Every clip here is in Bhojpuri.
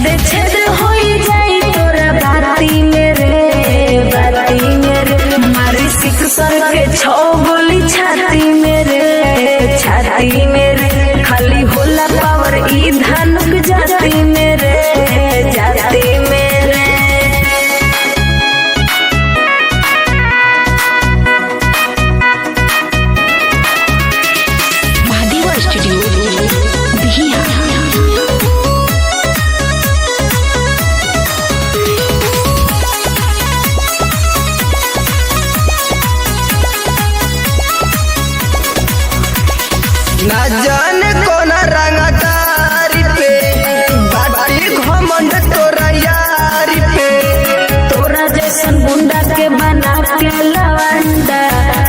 छेद छेद होई जाई तोरा बाती मेरे मारी सिक्सर के 6 गोली छाती मेरे खाली होला पावर ई धनुक जाती मेरे महादेवा स्टूडियो बिहिया। ना जाने कोना रंगदारी पे बाटी घमंड तोरा यारी पे। तोरा जैसन गुंडा के बना के लवंडा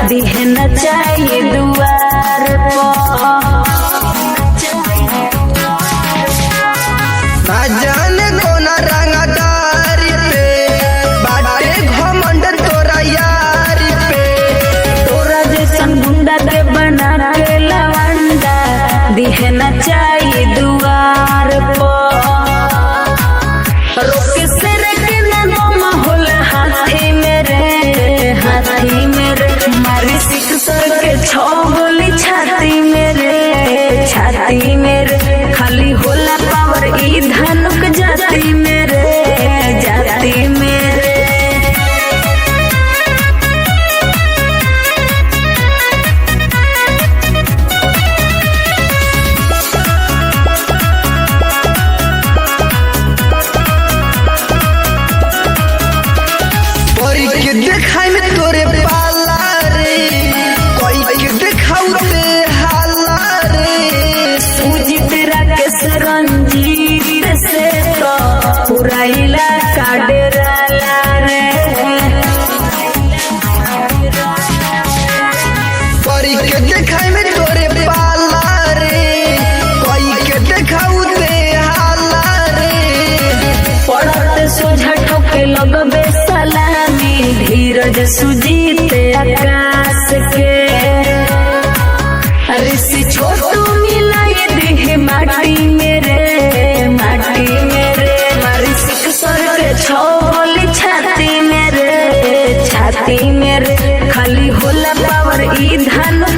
दिहे न चाहिए दुआर ना जाने कोना रंगदारी पे बाटी घमंड तोरा यारी पे। तोरा जैसन गुंडा के बना के लवंडा दिहे न चाहिए दुआर रोक से रखे न माहौल हाथी मेरे मारी सिक्सर के 6 गोली छाती मेरे खाली होला पावर ई धनुक जाती मेरे कोई के देखाई में तोरे पाला रे, कोई के देखाऊ ते हाला रे। सुजीत राकेश रंजीत से तो पूरा इलाका डेराला रे कोई के देखाई में तोरे पाला रे, कोई के देखाऊ ते हाला रे। पड़त सोझा ठोके लगबे सलामी धीरज सुजीत आकाश के ऋषि छोटू मिलाए देह माटी मेरे मारी सिक्सर के 6 गोली छाती मेरे खाली होला पावर ई धनुक